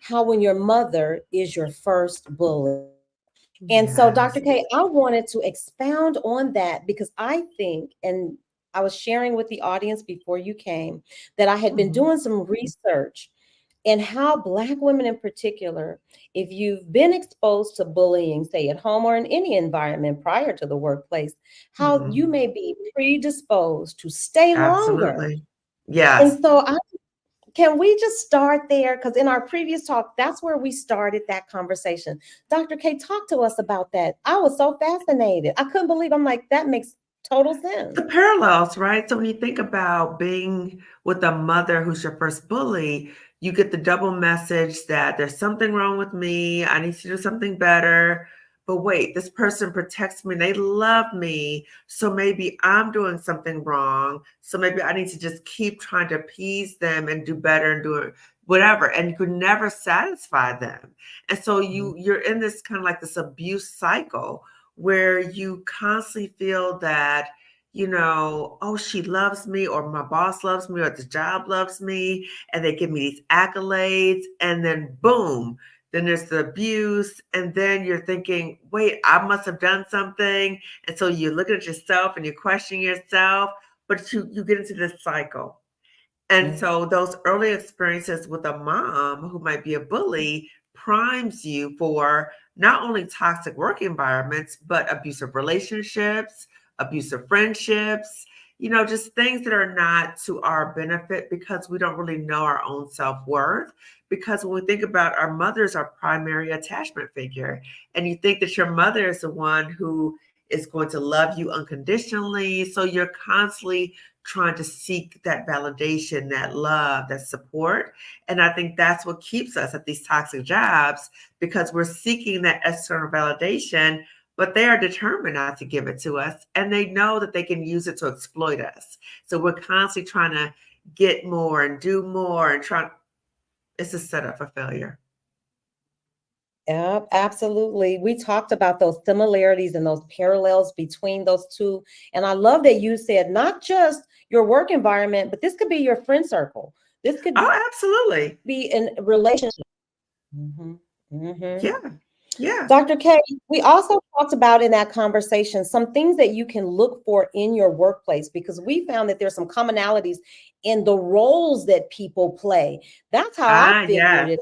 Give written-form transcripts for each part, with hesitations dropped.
how when your mother is your first bully. And so, Dr. Yes. K, I wanted to expound on that because I think, and I was sharing with the audience before you came, that I had been Mhm. doing some research and how Black women in particular, if you've been exposed to bullying, say at home or in any environment prior to the workplace, how you Mhm. may be predisposed to stay longer. Absolutely. Yes. And so, can we just start there? Because in our previous talk, that's where we started that conversation. Dr. K, talk to us about that. I was so fascinated. I couldn't believe, I'm like, that makes total sense. The parallels, right? So when you think about being with a mother who's your first bully, you get the double message that there's something wrong with me. I need to do something better. But wait, this person protects me. They love me. So maybe I'm doing something wrong. So maybe I need to just keep trying to appease them and do better and do it, whatever. And you could never satisfy them. And so you're in this kind of like this abuse cycle where you constantly feel that, oh, she loves me, or my boss loves me, or the job loves me, and they give me these accolades, and then boom, then there's the abuse, and then you're thinking, wait, I must have done something, and so you're looking at yourself and you're questioning yourself, but you get into this cycle. And Mhm. so those early experiences with a mom who might be a bully primes you for not only toxic work environments, but abusive relationships, abusive friendships, just things that are not to our benefit because we don't really know our own self-worth. Because when we think about our mother's our primary attachment figure, and you think that your mother is the one who is going to love you unconditionally. So you're constantly trying to seek that validation, that love, that support. And I think that's what keeps us at these toxic jobs because we're seeking that external validation, but they are determined not to give it to us. And they know that they can use it to exploit us. So we're constantly trying to get more and do more and try. It's a setup for failure. Yeah, absolutely. We talked about those similarities and those parallels between those two. And I love that you said not just your work environment, but this could be your friend circle. This could Oh, absolutely. be in relationship. Hmm. Hmm. Yeah. Yeah. Dr. K, we also talked about in that conversation some things that you can look for in your workplace because we found that there's some commonalities in the roles that people play. That's how I Ah, figured yes. it.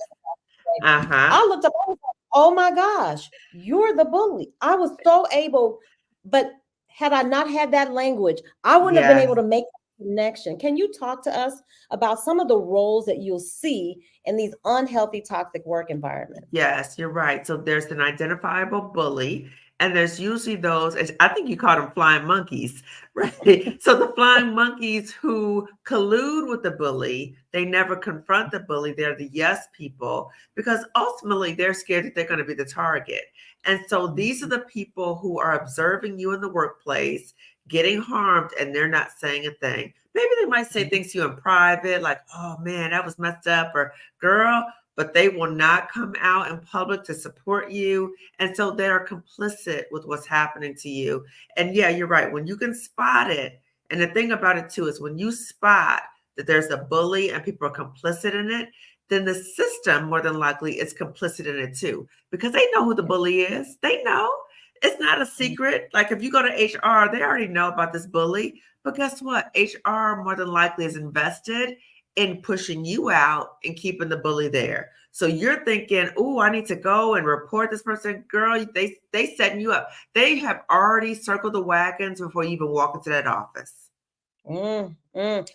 Uh-huh. I looked up, I was like, oh my gosh, you're the bully. I was so able, but had I not had that language, I wouldn't have been able Yes. to make that connection. Can you talk to us about some of the roles that you'll see in these unhealthy, toxic work environments? Yes, you're right. So there's an identifiable bully, and there's usually those, I think you call them flying monkeys, right? So the flying monkeys who collude with the bully, they never confront the bully. They're the yes people because ultimately they're scared that they're going to be the target. And so these are the people who are observing you in the workplace, getting harmed, and they're not saying a thing. Maybe they might say things to you in private, like, oh man, that was messed up, or girl, but they will not come out in public to support you. And so they're complicit with what's happening to you. And yeah, you're right. When you can spot it, and the thing about it too is when you spot that there's a bully and people are complicit in it, then the system more than likely is complicit in it too, because they know who the bully is. They know. It's not a secret. Like if you go to HR, they already know about this bully. But guess what? HR more than likely is invested in pushing you out and keeping the bully there. So you're thinking, "Oh, I need to go and report this person." Girl, they setting you up. They have already circled the wagons before you even walk into that office.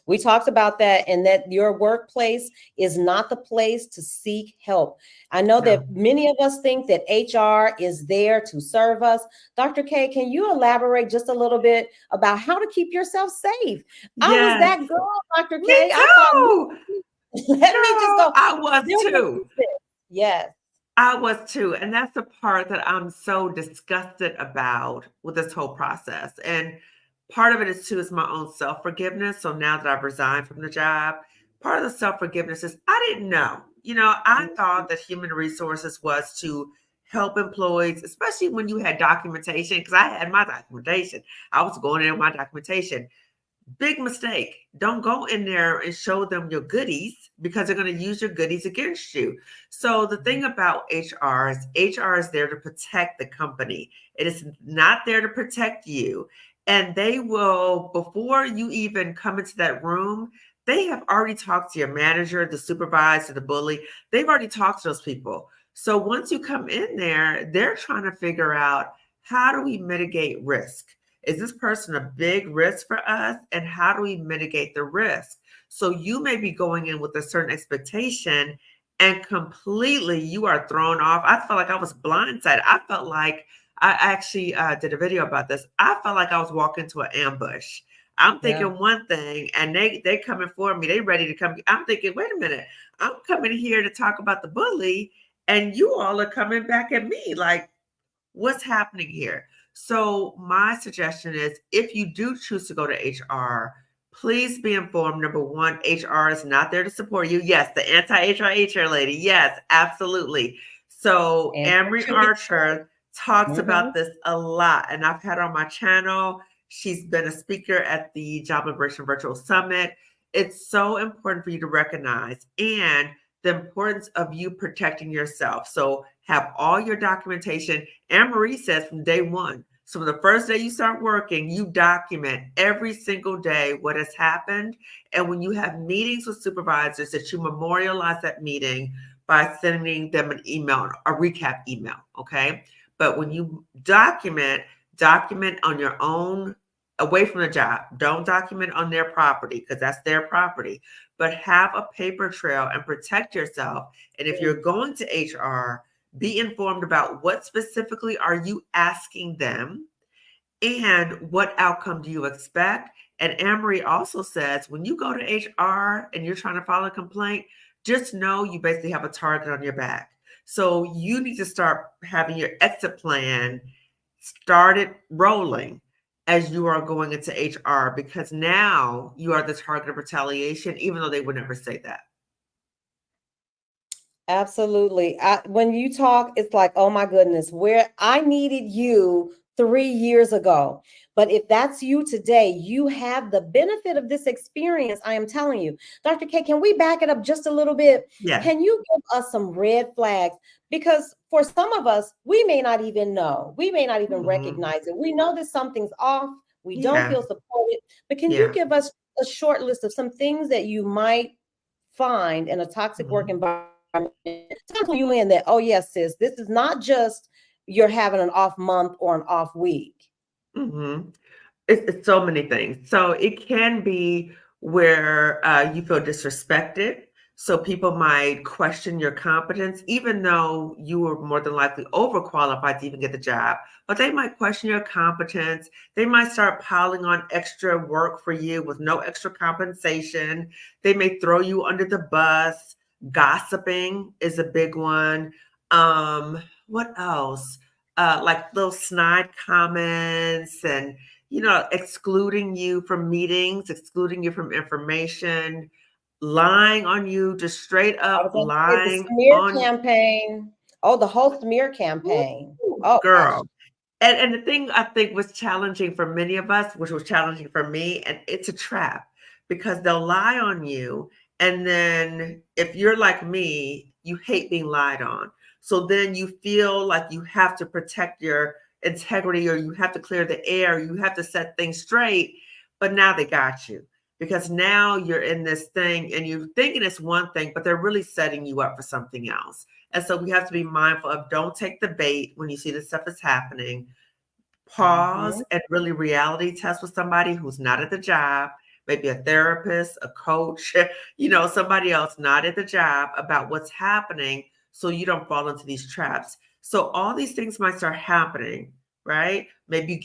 We talked about that, and that your workplace is not the place to seek help. I know No. that many of us think that HR is there to serve us. Dr. K, can you elaborate just a little bit about how to keep yourself safe? I was Yes. that girl, Dr. Me K. I thought, too. let me just Girl, go. I was There's a too. reason. Yes. I was too. And that's the part that I'm so disgusted about with this whole process. And part of it is too is my own self-forgiveness. So now that I've resigned from the job, part of the self-forgiveness is I didn't know. I thought that human resources was to help employees, especially when you had documentation, because I had my documentation. I was going in with my documentation. Big mistake. Don't go in there and show them your goodies because they're going to use your goodies against you. So the thing about HR is there to protect the company. It is not there to protect you. And they will, before you even come into that room, they have already talked to your manager, the supervisor, the bully. They've already talked to those people. So once you come in there, they're trying to figure out, how do we mitigate risk? Is this person a big risk for us? And how do we mitigate the risk? So you may be going in with a certain expectation and completely you are thrown off. I felt like I was blindsided. I felt like I actually did a video about this. I felt like I was walking to an ambush. I'm Yeah. thinking one thing and they coming for me. They ready to come. I'm thinking, wait a minute. I'm coming here to talk about the bully and you all are coming back at me. Like, what's happening here? So my suggestion is, if you do choose to go to HR, please be informed. Number one, HR is not there to support you. Yes, the anti-HR lady. Yes, absolutely. So And Amory Archer talks mm-hmm. about this a lot, and I've had her on my channel. She's been a speaker at the Job Liberation Virtual Summit. It's so important for you to recognize and the importance of you protecting yourself. So have all your documentation. Anne Marie says from day one. So from the first day you start working, you document every single day what has happened. And when you have meetings with supervisors, that you memorialize that meeting by sending them an email, a recap email. Okay. But when you document on your own, away from the job. Don't document on their property because that's their property, but have a paper trail and protect yourself. And if you're going to HR, be informed about what specifically are you asking them and what outcome do you expect. And Anne-Marie also says, when you go to HR and you're trying to file a complaint, just know you basically have a target on your back. So you need to start having your exit plan started rolling as you are going into HR, because now you are the target of retaliation, even though they would never say that. Absolutely. When you talk, it's like, oh my goodness, where I needed you 3 years ago. But if that's you today, you have the benefit of this experience. I am telling you, Dr. K, can we back it up just a little bit? Yeah. Can you give us some red flags? Because for some of us, we may not even know, we may not even Mm-hmm. recognize it. We know that something's off, we don't Yeah. feel supported. But can you Yeah. give us a short list of some things that you might find in a toxic work Mm-hmm. environment to clue you in that, oh yes, sis, this is not just you're having an off month or an off week. Mm-hmm. It's so many things. So it can be where you feel disrespected. So people might question your competence, even though you were more than likely overqualified to even get the job. But they might question your competence. They might start piling on extra work for you with no extra compensation. They may throw you under the bus. Gossiping is a big one. What else? Like little snide comments and excluding you from meetings, excluding you from information, lying on you, just straight I up was going to say the lying smear on campaign. Oh, the whole smear campaign. you, Oh gosh. girl. And the thing I think was challenging for many of us, which was challenging for me, and it's a trap because they'll lie on you. And then if you're like me, you hate being lied on. So then you feel like you have to protect your integrity or you have to clear the air, you have to set things straight. But now they got you because now you're in this thing and you're thinking it's one thing, but they're really setting you up for something else. And so we have to be mindful of, don't take the bait when you see this stuff is happening. Pause Mhm. and really reality test with somebody who's not at the job, maybe a therapist, a coach, somebody else not at the job, about what's happening so you don't fall into these traps. So all these things might start happening, right? Maybe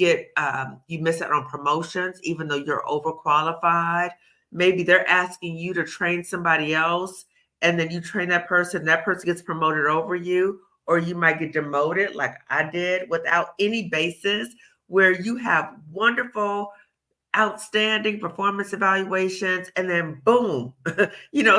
you miss out on promotions even though you're overqualified. Maybe they're asking you to train somebody else and then you train that person gets promoted over you, or you might get demoted like I did without any basis, where you have wonderful, outstanding performance evaluations, and then boom,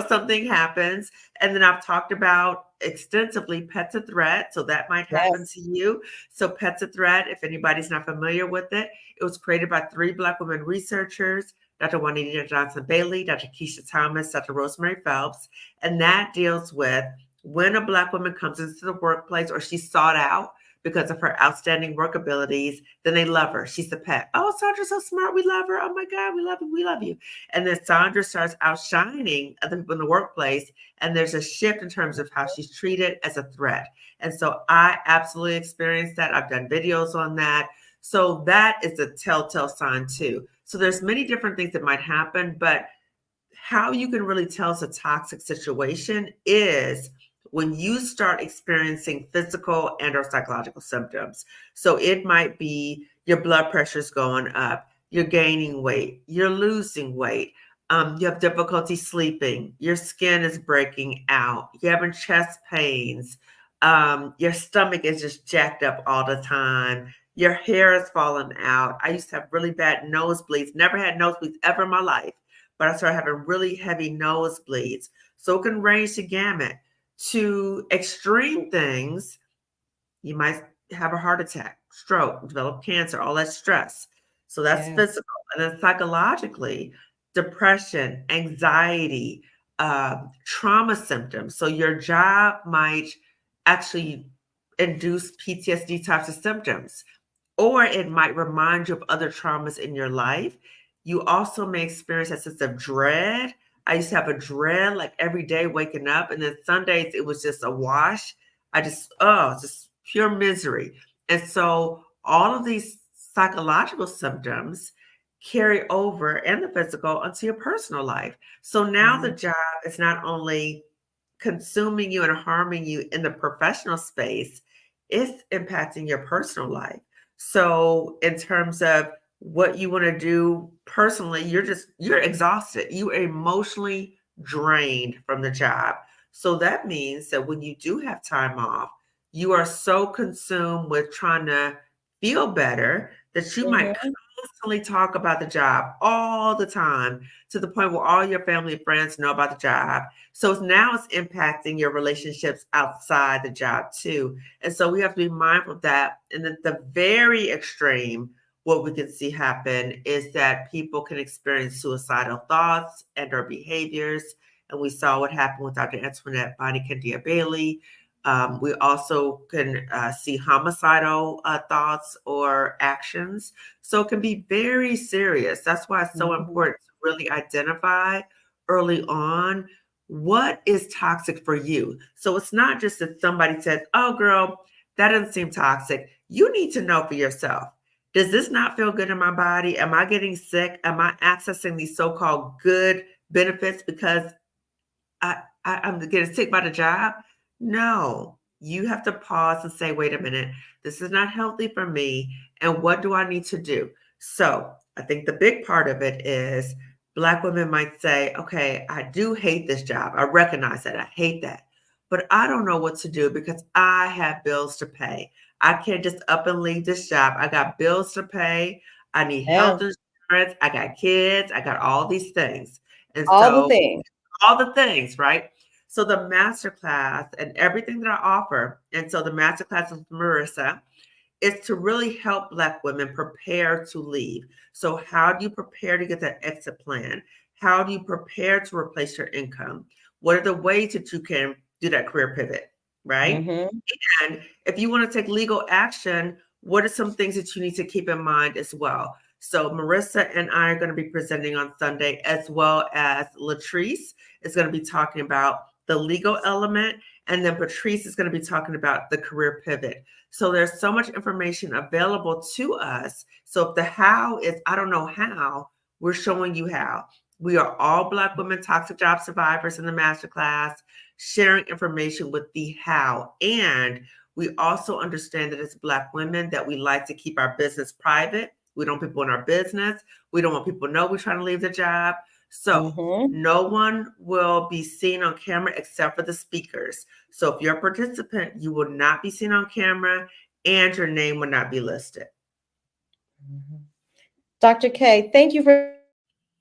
something happens. And then I've talked about extensively Pets a Threat. So that might happen Yes. to you. So Pets a Threat, if anybody's not familiar with it, it was created by 3 Black women researchers. Dr. Juanita Johnson Bailey, Dr. Keisha Thomas, Dr. Rosemary Phelps, and that deals with when a Black woman comes into the workplace or she's sought out because of her outstanding work abilities, then they love her. She's the pet. Oh, Sandra's so smart. We love her. Oh my God, we love you. We love you. And then Sandra starts outshining other people in the workplace. And there's a shift in terms of how she's treated as a threat. And so I absolutely experienced that. I've done videos on that. So that is a telltale sign too. So there's many different things that might happen, but how you can really tell it's a toxic situation is when you start experiencing physical and or psychological symptoms. So it might be your blood pressure's going up, you're gaining weight, you're losing weight, you have difficulty sleeping, your skin is breaking out, you're having chest pains, your stomach is just jacked up all the time, your hair is falling out. I used to have really bad nosebleeds, never had nosebleeds ever in my life, but I started having really heavy nosebleeds. So it can range the gamut to extreme things. You might have a heart attack, stroke, develop cancer, all that stress. So that's Yes. physical. And then psychologically, depression, anxiety, trauma symptoms. So your job might actually induce PTSD types of symptoms, or it might remind you of other traumas in your life. You also may experience a sense of dread. I used to have a dread like every day waking up, and then Sundays it was just a wash. Just pure misery. And so all of these psychological symptoms carry over and the physical onto your personal life. So now the Mhm. job is not only consuming you and harming you in the professional space, it's impacting your personal life. So in terms of what you want to do personally, you're exhausted. You are emotionally drained from the job. So that means that when you do have time off, you are so consumed with trying to feel better that you might Mhm. constantly talk about the job all the time to the point where all your family and friends know about the job. So now it's impacting your relationships outside the job too. And so we have to be mindful of that. And then the very extreme, what we can see happen is that people can experience suicidal thoughts and or behaviors. And we saw what happened with Dr. Antoinette Bonnie Candia Bailey. We also can see homicidal thoughts or actions. So it can be very serious. That's why it's so Mhm. important to really identify early on what is toxic for you. So it's not just that somebody says, oh, girl, that doesn't seem toxic. You need to know for yourself. Does this not feel good in my body? Am I getting sick? Am I accessing these so-called good benefits because I'm getting sick by the job? No, you have to pause and say, wait a minute, this is not healthy for me. And what do I need to do? So I think the big part of it is Black women might say, okay, I do hate this job. I recognize that. I hate that. But I don't know what to do because I have bills to pay. I can't just up and leave this job. I got bills to pay. I need health Yeah. insurance. I got kids. I got all these things. And All the so things. all the things, right? So the masterclass and everything that I offer, and so the masterclass with Marissa is to really help Black women prepare to leave. So how do you prepare to get that exit plan? How do you prepare to replace your income? What are the ways that you can do that career pivot, right? Mhm. And if you want to take legal action, what are some things that you need to keep in mind as well? So Marissa and I are going to be presenting on Sunday, as well as Latrice is going to be talking about the legal element, and then Patrice is going to be talking about the career pivot. So there's so much information available to us. So if the how is, I don't know how, we're showing you how. We are all Black women toxic job survivors in the masterclass, sharing information with the how. And we also understand that as Black women that we like to keep our business private. We don't want people in our business. We don't want people to know we're trying to leave the job. So Mhm. no one will be seen on camera except for the speakers. So if you're a participant, you will not be seen on camera and your name will not be listed. Mhm. Dr. K, thank you for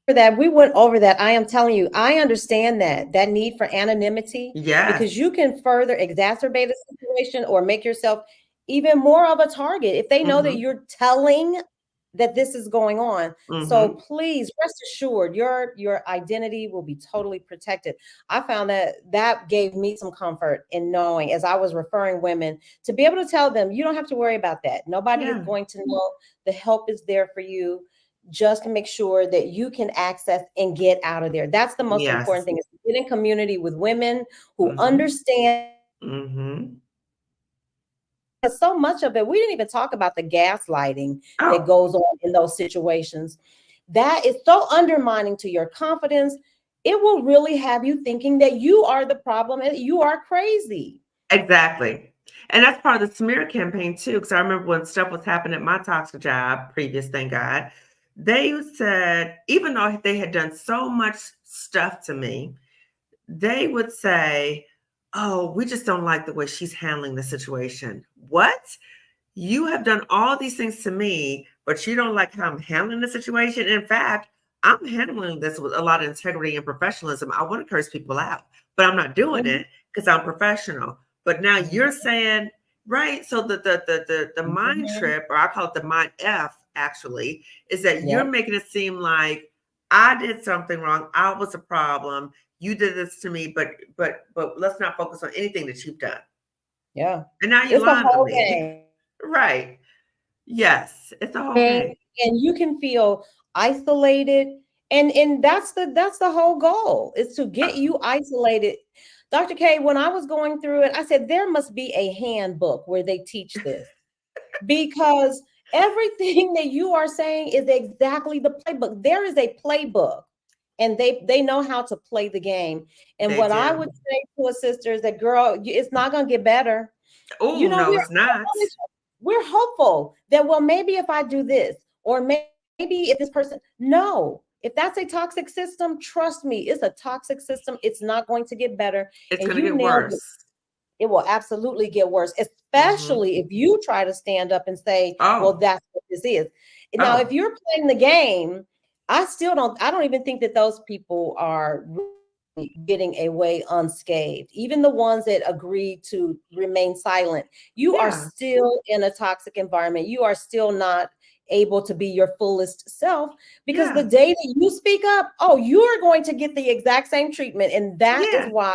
that. We went over that. I am telling you, I understand that need for anonymity, because you Yes. can further exacerbate a situation or make yourself even more of a target if they know that Hmm. you're telling that this is going on. So Mm-hmm. please rest assured your identity will be totally protected. I found that gave me some comfort in knowing, as I was referring women, to be able to tell them, you don't have to worry about that. Nobody is Yeah. going to know. The help is there for you. Just to make sure that you can access and get out of there. That's the most important Yes. thing, is to get in community with women who Mm-hmm. understand. Mm-hmm. Because so much of it, we didn't even talk about the gaslighting that Oh, goes on in those situations. That is so undermining to your confidence. It will really have you thinking that you are the problem and you are crazy. exactly. And that's part of the smear campaign too. Because I remember when stuff was happening at my toxic job, previous, thank God, they said, even though they had done so much stuff to me, they would say, "Oh, we just don't like the way she's handling the situation." What? You have done all these things to me, but you don't like how I'm handling the situation. In fact, I'm handling this with a lot of integrity and professionalism. I want to curse people out, but I'm not doing Mhm, it because I'm professional. But now you're mhm, saying, right? So the mind mhm. trip, or I call it the mind F, actually, is that you're Yep, making it seem like I did something wrong. I was a problem. You did this to me, but let's not focus on anything that you've done. yeah. And now you're It's a lying to whole me. game. Right. Yes, it's a whole And game. you can feel isolated. And that's the whole goal, is to Uh, get you isolated. Dr. K, when I was going through it, I said there must be a handbook where they teach this, because everything that you are saying is exactly the playbook. There is a playbook, and they know how to play the game. And they what I do. would say to a sister is that, girl, it's not going to get better. Oh, no, We're it's not. hopeful that, well, maybe if I do this, or maybe if this person, no, if that's a toxic system, trust me, it's a toxic system. It's not going to get better. It's And going to you get nailed it. worse. It will absolutely get worse, Hmm. especially if you try to stand up and say, well, Oh, that's what this is. Now, if oh, you're playing the game, I don't even think that those people are really getting away unscathed. Even the ones that agree to remain silent, you are yeah, still in a toxic environment. You are still not able to be your fullest self, because the yeah, day that you speak up, oh, you're going to get the exact same treatment. And that is yeah. why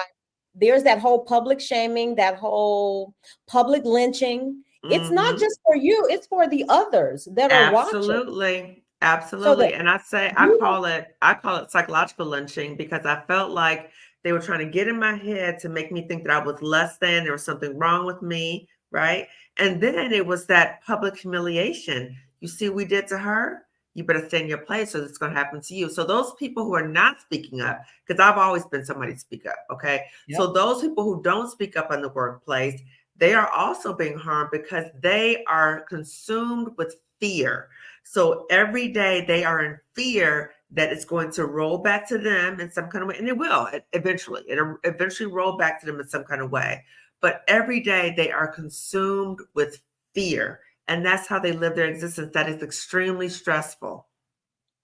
there's that whole public shaming, that whole public lynching. It's not Hmm. just for you, it's for the others that are watching. Absolutely. So that Absolutely. And I say you don't, I call it psychological lynching because I felt like they were trying to get in my head to make me think that I was less than, there was something wrong with me, right? And then it was that public humiliation. You see what we did to her? You better stay in your place or it's going to happen to you. So those people who are not speaking up, because I've always been somebody to speak up, okay? yep, So those people who don't speak up in the workplace, they are also being harmed because they are consumed with fear. So every day they are in fear that it's going to roll back to them in some kind of way. And it will eventually. It'll eventually roll back to them in some kind of way. But every day they are consumed with fear. And that's how they live their existence. That is extremely stressful.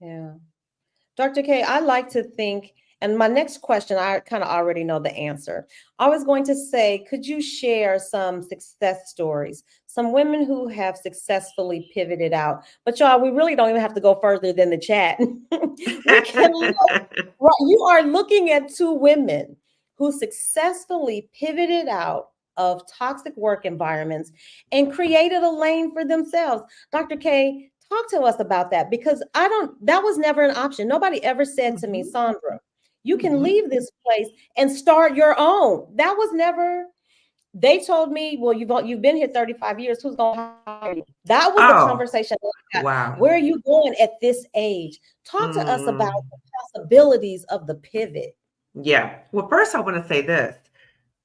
yeah. Dr. K, I like to think, and my next question, I kind of already know the answer. I was going to say, could you share some success stories, some women who have successfully pivoted out? But y'all, we really don't even have to go further than the chat. We can look, right, you are looking at two women who successfully pivoted out of toxic work environments and created a lane for themselves. Dr. K, talk to us about that, because that was never an option. Nobody ever said to me, Mhm, Sandra, you can mhm. leave this place and start your own. That was never, they told me, well, you've been here 35 years. Who's going to hire you? That was the Oh, conversation I got. wow. Where are you going at this age? Talk to us about Mm, the possibilities of the pivot. yeah. Well, first, I want to say this.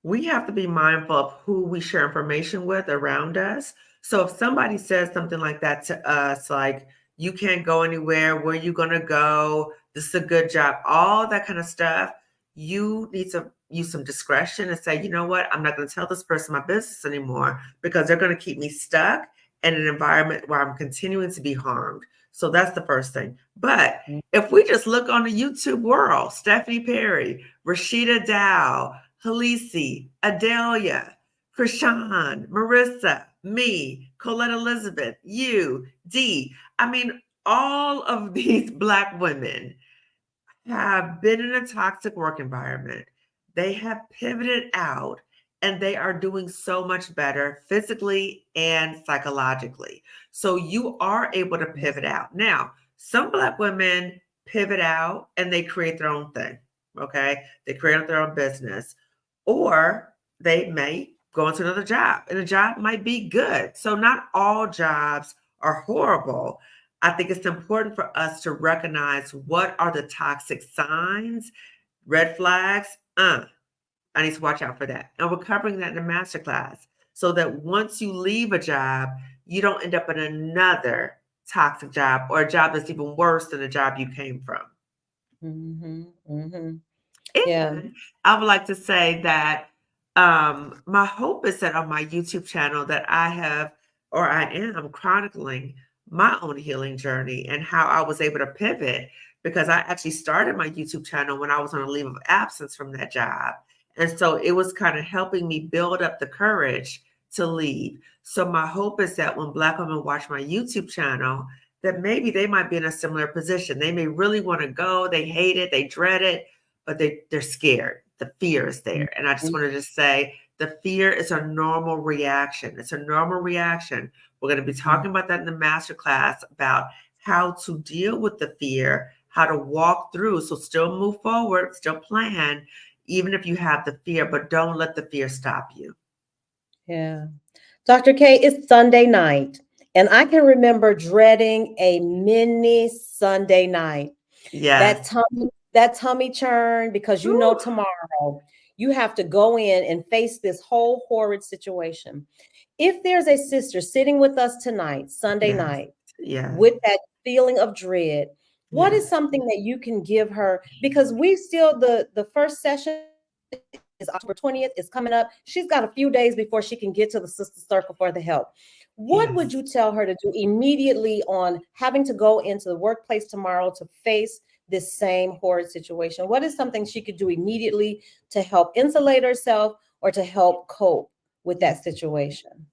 We have to be mindful of who we share information with around us. So if somebody says something like that to us, like, you can't go anywhere, where are you going to go? This is a good job, all that kind of stuff, you need to use some discretion and say, you know what? I'm not going to tell this person my business anymore because they're going to keep me stuck in an environment where I'm continuing to be harmed. So that's the first thing. But if we just look on the YouTube world, Stephanie Perry, Rashida Dow, Halisi, Adelia, Krishan, Marissa, me, Colette Elizabeth, you, Dee. I mean, all of these Black women have been in a toxic work environment. They have pivoted out and they are doing so much better physically and psychologically. So you are able to Yes. pivot out. Now, some Black women pivot out and they create their own thing. Okay. They create their own business, or they may go into another job and the job might be good. So not all jobs are horrible. I think it's important for us to recognize what are the toxic signs, red flags. I need to watch out for that. And we're covering that in the masterclass so that once you leave a job, you don't end up in another toxic job or a job that's even worse than the job you came from. Mm-hmm. Mm-hmm. Yeah. And I would like to say that my hope is that on my YouTube channel that I have, or I am chronicling my own healing journey and how I was able to pivot, because I actually started my YouTube channel when I was on a leave of absence from that job. And so it was kind of helping me build up the courage to leave. So my hope is that when Black women watch my YouTube channel, that maybe they might be in a similar position. They may really want to go, they hate it, they dread it, but they're scared. The fear is there. And I just Mhm. wanted to say the fear is a normal reaction. It's a normal reaction. We're going to be talking about that in the masterclass about how to deal with the fear, how to walk through. So still move forward, still plan, even if you have the fear, but don't let the fear stop you. Yeah. Dr. K, it's Sunday night, and I can remember dreading a mini Sunday night. Yes. That tummy churn, because you know Whew. tomorrow you have to go in and face this whole horrid situation. If there's a sister sitting with us tonight, Sunday Yes. night, Yes. with that feeling of dread, what is Yes. something that you can give her? Because we still, the first session is October 20th, is coming up. She's got a few days before she can get to the sister circle for the help. What would Yes. you tell her to do immediately on having to go into the workplace tomorrow to face this same horrid situation? What is something she could do immediately to help insulate herself or to help cope with that situation?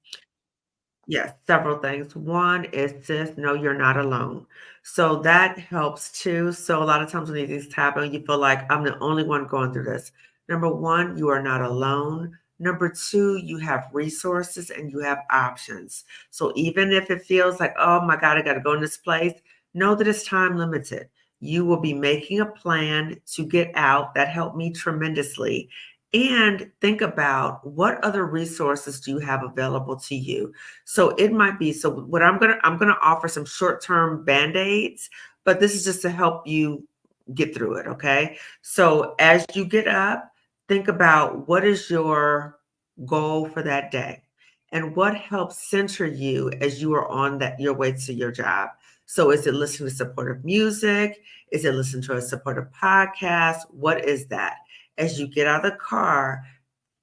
Yes, several things. One is just know you're not alone. So that helps too. So a lot of times when these things happen, you feel like I'm the only one going through this. Number one, you are not alone. Number two, you have resources and you have options. So even if it feels like, oh my God, I got to go in this place, know that it's time limited. You will be making a plan to get out. That helped me tremendously. And think about what other resources do you have available to you. So it might be, so what I'm gonna offer some short-term band-aids, but this is just to help you get through it. Okay. So as you get up, think about what is your goal for that day and what helps center you as you are on that your way to your job. So is it listening to supportive music? Is it listening to a supportive podcast? What is that? As you get out of the car,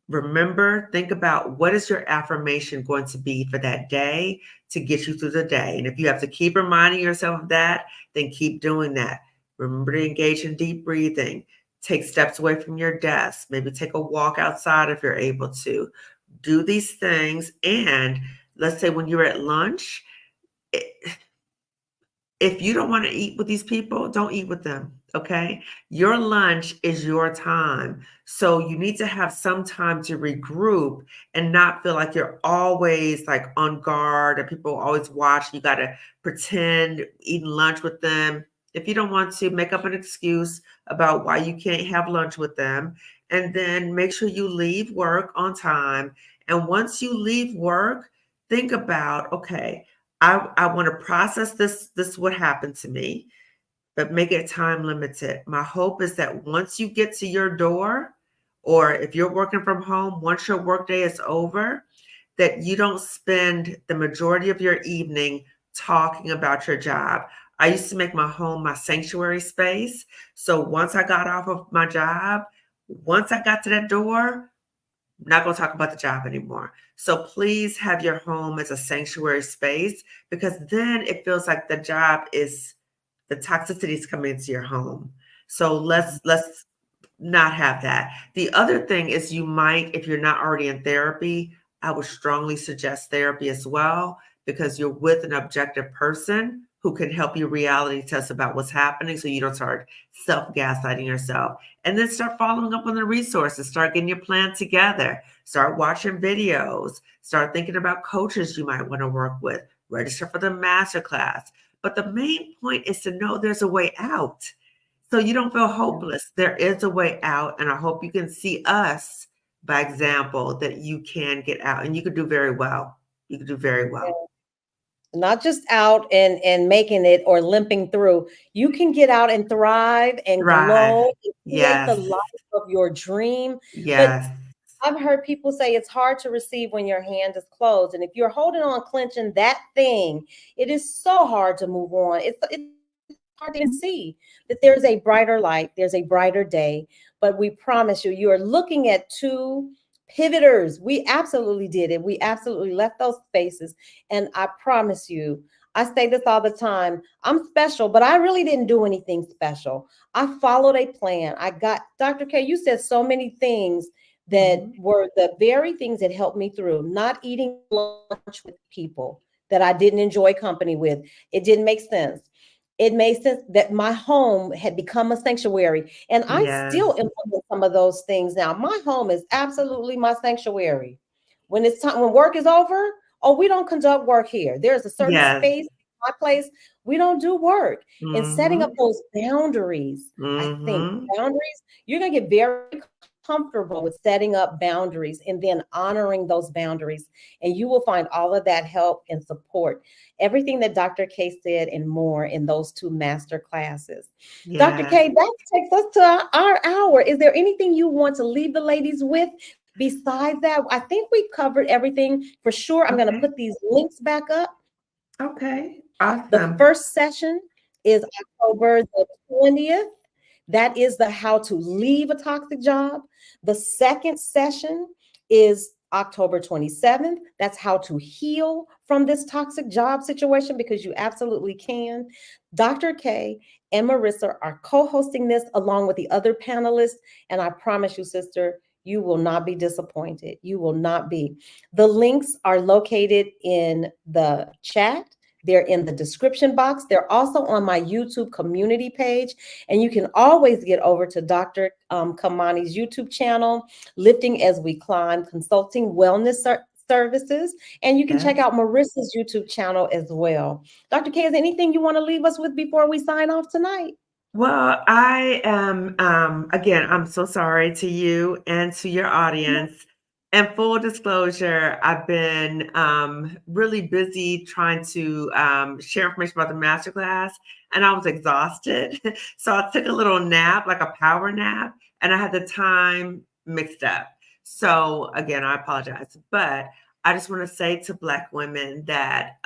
remember, think about what is your affirmation going to be for that day to get you through the day. And if you have to keep reminding yourself of that, then keep doing that. Remember to engage in deep breathing. Take steps away from your desk. Maybe take a walk outside if you're able to. Do these things. And let's say when you're at lunch, if you don't want to eat with these people, don't eat with them. Okay. Your lunch is your time. So you need to have some time to regroup and not feel like you're always like on guard and people always watch. You got to pretend eating lunch with them. If you don't want to, make up an excuse about why you can't have lunch with them. And then make sure you leave work on time. And once you leave work, think about, okay, I want to process this what happened to me, but make it time limited. My hope is that once you get to your door, or if you're working from home, once your workday is over, that you don't spend the majority of your evening talking about your job. I used to make my home my sanctuary space. So once I got off of my job, once I got to that door, not going to talk about the job anymore. So please have your home as a sanctuary space, because then it feels like the job is the toxicity is coming into your home. So let's not have that. The other thing is you might, if you're not already in therapy, I would strongly suggest therapy as well, because you're with an objective person who can help you reality test about what's happening so you don't start self gaslighting yourself. And then start following up on the resources, start getting your plan together, start watching videos, start thinking about coaches you might want to work with, register for the masterclass. But the main point is to know there's a way out. So you don't feel hopeless. There is a way out. And I hope you can see us by example that you can get out and you could do very well. You could do very Yeah. well. Not just out and making it or limping through. You can get out and thrive and Thrive. glow and create the Yes. life of your dream. But Yes. I've heard people say it's hard to receive when your hand is closed. And if you're holding on, clenching that thing, it is so hard to move on. It's hard to see that there's a brighter light, there's a brighter day. But we promise you, you are looking at two pivoters. We absolutely did it. We absolutely left those spaces. And I promise you, I say this all the time. I'm special, but I really didn't do anything special. I followed a plan. I got Dr. K, you said so many things that Mhm. were the very things that helped me through not eating lunch with people that I didn't enjoy company with. It didn't make sense. It made sense that my home had become a sanctuary, and I Yes. still implement some of those things now. My home is absolutely my sanctuary. When it's time, when work is over, oh, we don't conduct work here. There's a certain Yes. space, my place, we don't do work. And setting up Mhm. those boundaries, I think Mhm. boundaries, you're going to get very comfortable with setting up boundaries and then honoring those boundaries. And you will find all of that help and support. Everything that Dr. K said and more in those two master classes. Dr. Yes. K, that takes us to our hour. Is there anything you want to leave the ladies with besides that? I think we've covered everything for sure. I'm going to Okay. put these links back up. Okay. The Awesome. first session is October the 20th. That is the how to leave a toxic job. The second session is October 27th. That's how to heal from this toxic job situation because you absolutely can. Dr. K and Marissa are co-hosting this along with the other panelists. And I promise you, sister, you will not be disappointed. You will not be. The links are located in the chat. They're in the description box. They're also on my YouTube community page. And you can always get over to Dr. Kamani's YouTube channel, Lifting as We Climb, Consulting Wellness Services. And you can check Yes. out Marissa's YouTube channel as well. Dr. K, is there anything you want to leave us with before we sign off tonight? Well, I am, again, I'm so sorry to you and to your audience. And full disclosure, I've been really busy trying to share information about the masterclass, and I was exhausted. So I took a little nap, like a power nap, and I had the time mixed up. So again, I apologize. But I just want to say to Black women that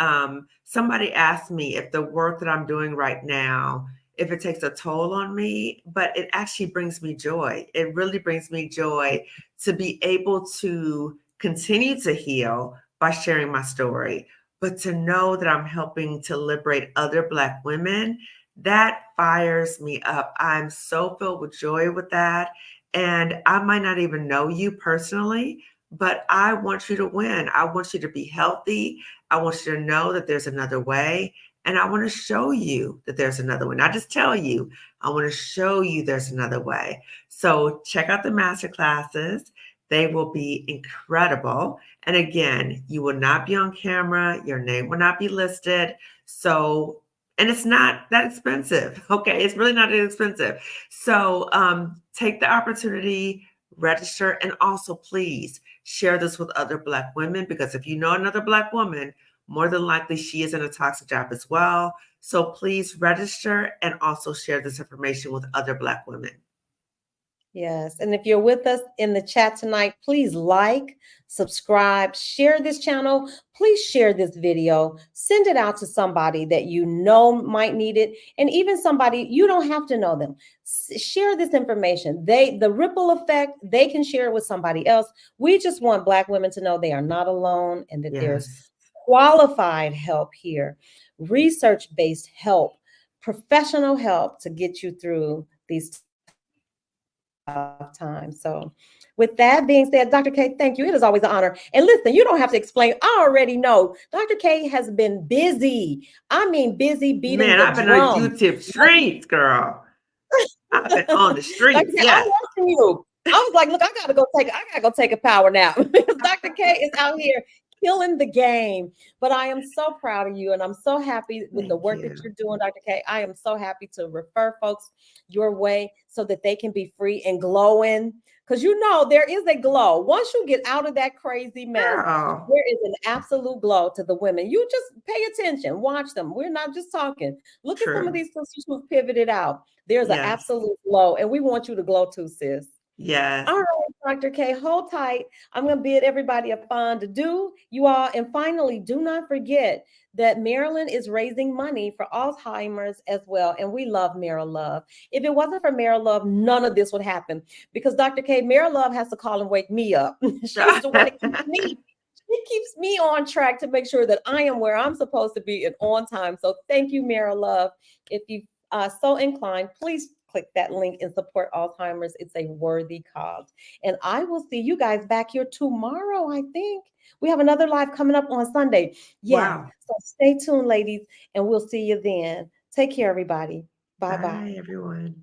somebody asked me if the work that I'm doing right now, if it takes a toll on me, but it actually brings me joy. It really brings me joy to be able to continue to heal by sharing my story, but to know that I'm helping to liberate other Black women, that fires me up. I'm so filled with joy with that. And I might not even know you personally, but I want you to win. I want you to be healthy. I want you to know that there's another way. And I want to show you that there's another way. Not just tell you, I want to show you there's another way. So check out the master classes. They will be incredible. And again, you will not be on camera. Your name will not be listed. So, and it's not that expensive. Okay. It's really not that expensive. So take the opportunity, register, and also please share this with other Black women, because if you know another Black woman, more than likely she is in a toxic job as well. So please register and also share this information with other Black women. Yes. And if you're with us in the chat tonight, please like, subscribe, share this channel. Please share this video. Send it out to somebody that you know might need it. And even somebody, you don't have to know them. Share this information. The ripple effect, they can share it with somebody else. We just want Black women to know they are not alone and that there's Yes. qualified help here, research-based help, professional help to get you through these tough times. So With that being said, Dr. K, thank you. It is always an honor. And listen, you don't have to explain. I already know. Dr. K has been busy. I mean, busy beating Man, the I've been on drum. YouTube streets, girl. I've been on the Dr. streets. K, I'm Yes. watching you. I was like, look, I gotta go take a power nap because Dr. K is out here killing the game. But I am so proud of you and I'm so happy with the Thank work that you. you're doing, Dr. K. I am so happy to refer folks your way so that they can be free and glowing. Because you know there is a glow. Once you get out of that crazy mess, Girl. there is an absolute glow to the women. You just pay attention, watch them. We're not just talking. Look at some of True. these sisters who've pivoted out. There's an Yes. absolute glow, and we want you to glow too, sis. Yes. All right, Dr. K, hold tight. I'm going to bid everybody a fond adieu, you all. And finally, do not forget that Marilyn is raising money for Alzheimer's as well. And we love Mara Love. If it wasn't for Mara Love, none of this would happen because Dr. K, Mara Love has to call and wake me up. She's the one that keeps me. She keeps me on track to make sure that I am where I'm supposed to be and on time. So thank you, Mara Love. If you so inclined, please click that link and support Alzheimer's. It's a worthy cause. And I will see you guys back here tomorrow, I think. We have another live coming up on Sunday. Yes. Wow. So stay tuned, ladies, and we'll see you then. Take care, everybody. Bye bye. Bye, everyone.